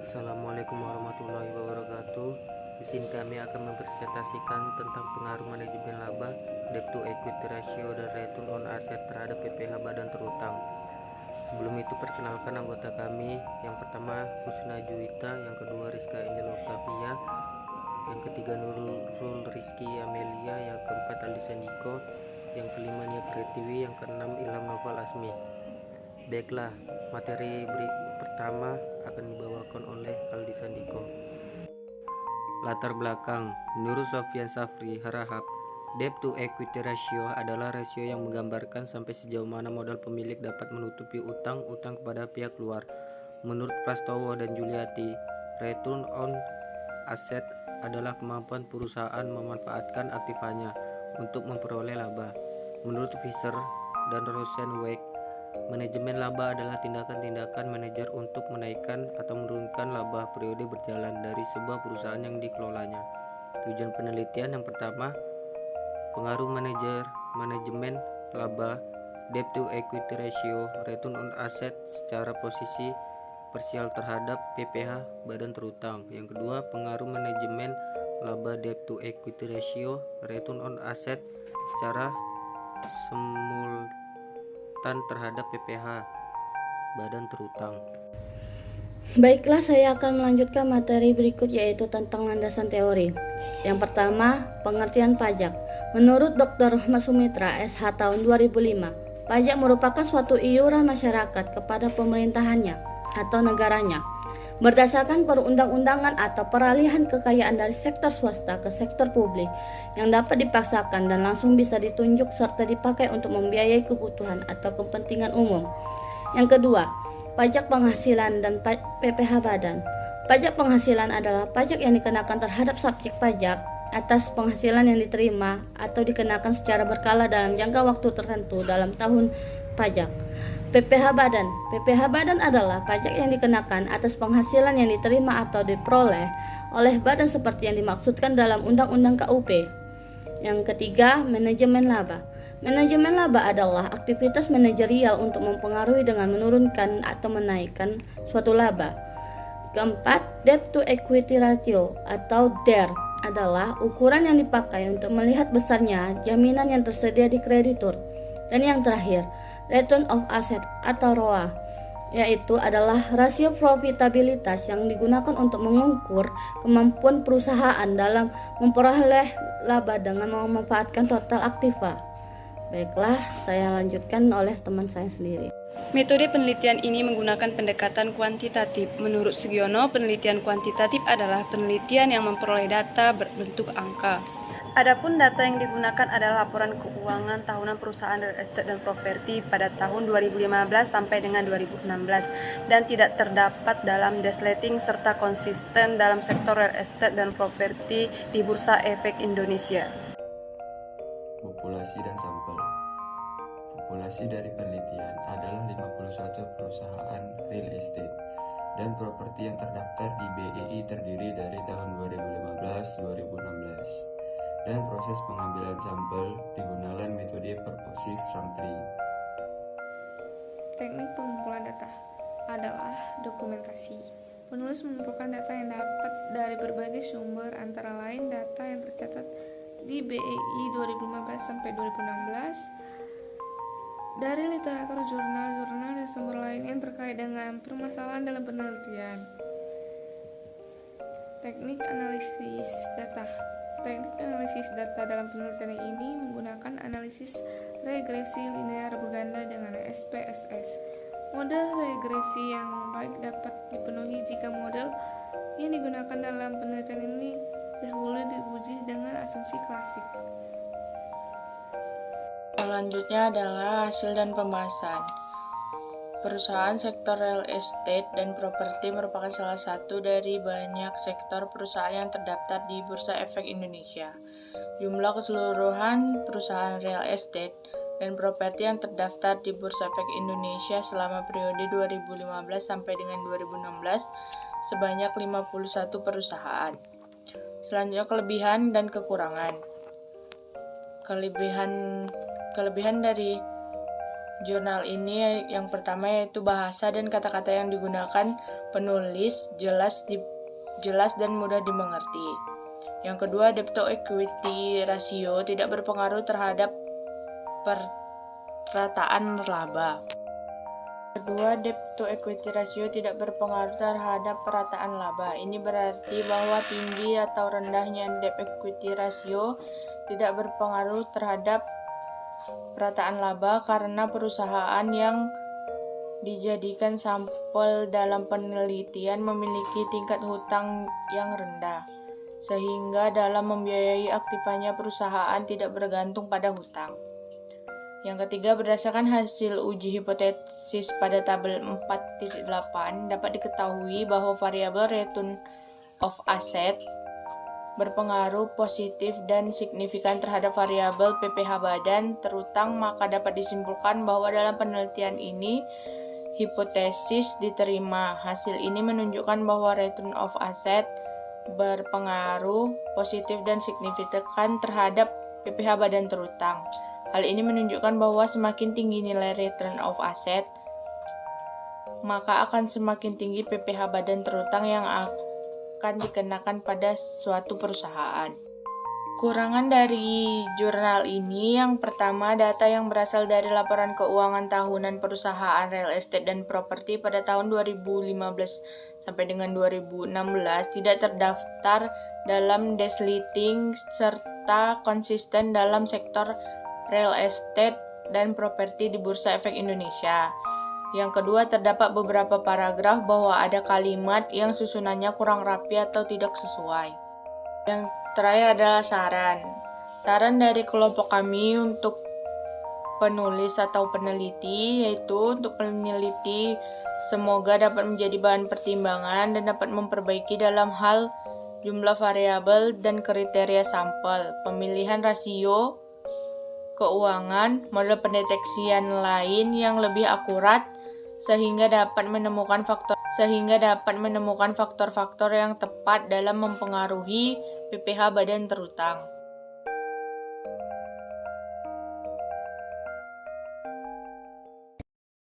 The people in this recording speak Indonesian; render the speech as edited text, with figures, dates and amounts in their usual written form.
Assalamualaikum warahmatullahi wabarakatuh. Di sini kami akan mempresentasikan tentang pengaruh manajemen laba, debt to equity ratio, dan return on asset terhadap PPh badan terutang. Sebelum itu perkenalkan anggota kami. Yang pertama Husna Juwita, yang kedua Rizka Angel Octavia, yang ketiga Nurul Rizky Amelia, yang keempat Aldi Sandiko, yang kelima Nia Pretiwi, yang keenam Ilham Noval Asmi. Baiklah, materi pertama akan dibawakan oleh Aldi Sandiko. Latar belakang, menurut Sofyan Safri Harahap, debt to equity ratio adalah rasio yang menggambarkan sampai sejauh mana modal pemilik dapat menutupi utang-utang kepada pihak luar. Menurut Prastowo dan Juliati, return on asset adalah kemampuan perusahaan memanfaatkan aktifanya untuk memperoleh laba. Menurut Fisher dan Rosenweig, manajemen laba adalah tindakan-tindakan manajer untuk menaikkan atau menurunkan laba periode berjalan dari sebuah perusahaan yang dikelolanya. Tujuan penelitian yang pertama, pengaruh manajemen laba, debt to equity ratio, return on asset secara posisi parsial terhadap PPh badan terutang. Yang kedua, pengaruh manajemen laba, debt to equity ratio, return on asset secara terhadap PPh badan terutang. Baiklah, saya akan melanjutkan materi berikut, yaitu tentang landasan teori. Yang pertama, pengertian pajak. Menurut Dr. Masumitra SH tahun 2005, pajak merupakan suatu iuran masyarakat kepada pemerintahannya atau negaranya berdasarkan perundang-undangan atau peralihan kekayaan dari sektor swasta ke sektor publik yang dapat dipaksakan dan langsung bisa ditunjuk serta dipakai untuk membiayai kebutuhan atau kepentingan umum. Yang kedua, pajak penghasilan dan PPh badan. Pajak penghasilan adalah pajak yang dikenakan terhadap subjek pajak atas penghasilan yang diterima atau dikenakan secara berkala dalam jangka waktu tertentu dalam tahun pajak. PPh badan. PPh badan adalah pajak yang dikenakan atas penghasilan yang diterima atau diperoleh oleh badan seperti yang dimaksudkan dalam Undang-Undang KUP. Yang ketiga, manajemen laba. Manajemen laba adalah aktivitas manajerial untuk mempengaruhi dengan menurunkan atau menaikkan suatu laba. Keempat, debt to equity ratio atau DER adalah ukuran yang dipakai untuk melihat besarnya jaminan yang tersedia di kreditur. Dan yang terakhir, return of asset atau ROA, yaitu adalah rasio profitabilitas yang digunakan untuk mengukur kemampuan perusahaan dalam memperoleh laba dengan memanfaatkan total aktiva. Baiklah, saya lanjutkan oleh teman saya sendiri. Metode penelitian ini menggunakan pendekatan kuantitatif. Menurut Sugiono, penelitian kuantitatif adalah penelitian yang memperoleh data berbentuk angka. Adapun data yang digunakan adalah laporan keuangan tahunan perusahaan real estate dan properti pada tahun 2015 sampai dengan 2016 dan tidak terdapat dalam desletting serta konsisten dalam sektor real estate dan properti di Bursa Efek Indonesia. Populasi dan sampel. Populasi dari penelitian adalah 51 perusahaan real estate dan properti yang terdaftar di BEI terdiri dari tahun 2015-2016. Dan proses pengambilan sampel digunakan metode purposive sampling. Teknik pengumpulan data adalah dokumentasi. Penulis mengumpulkan data yang dapat dari berbagai sumber, antara lain data yang tercatat di BEI 2015 sampai 2016, dari literatur, jurnal-jurnal, dan sumber lain yang terkait dengan permasalahan dalam penelitian. Teknik analisis data. Teknik analisis data dalam penelitian ini menggunakan analisis regresi linear berganda dengan SPSS. Model regresi yang baik dapat dipenuhi jika model yang digunakan dalam penelitian ini dahulu diuji dengan asumsi klasik. Selanjutnya adalah hasil dan pembahasan. Perusahaan sektor real estate dan properti merupakan salah satu dari banyak sektor perusahaan yang terdaftar di Bursa Efek Indonesia. Jumlah keseluruhan perusahaan real estate dan properti yang terdaftar di Bursa Efek Indonesia selama periode 2015 sampai dengan 2016 sebanyak 51 perusahaan. Selanjutnya kelebihan dan kekurangan. Kelebihan dari jurnal ini yang pertama yaitu bahasa dan kata-kata yang digunakan penulis, jelas dan mudah dimengerti. Yang kedua, debt to equity ratio tidak berpengaruh terhadap perataan laba. Kedua, debt to equity ratio tidak berpengaruh terhadap perataan laba. Ini berarti bahwa tinggi atau rendahnya debt equity ratio tidak berpengaruh terhadap perataan laba karena perusahaan yang dijadikan sampel dalam penelitian memiliki tingkat hutang yang rendah, sehingga dalam membiayai aktivanya perusahaan tidak bergantung pada hutang. Yang ketiga, berdasarkan hasil uji hipotesis pada tabel 4.8 dapat diketahui bahwa variabel return of asset berpengaruh positif dan signifikan terhadap variabel PPh badan terutang, maka dapat disimpulkan bahwa dalam penelitian ini hipotesis diterima. Hasil ini menunjukkan bahwa return of asset berpengaruh positif dan signifikan terhadap PPh badan terutang. Hal ini menunjukkan bahwa semakin tinggi nilai return of asset, maka akan semakin tinggi PPh badan terutang yang akan dikenakan pada suatu perusahaan. Kekurangan dari jurnal ini, yang pertama, data yang berasal dari laporan keuangan tahunan perusahaan real estate dan properti pada tahun 2015 sampai dengan 2016 tidak terdaftar dalam Desliting serta konsisten dalam sektor real estate dan properti di Bursa Efek Indonesia. Yang kedua, terdapat beberapa paragraf bahwa ada kalimat yang susunannya kurang rapi atau tidak sesuai. Yang terakhir adalah saran. Saran dari kelompok kami untuk penulis atau peneliti, yaitu untuk peneliti semoga dapat menjadi bahan pertimbangan dan dapat memperbaiki dalam hal jumlah variabel dan kriteria sampel, pemilihan rasio keuangan, model pendeteksian lain yang lebih akurat, sehingga dapat menemukan faktor-faktor yang tepat dalam mempengaruhi PPh badan terutang.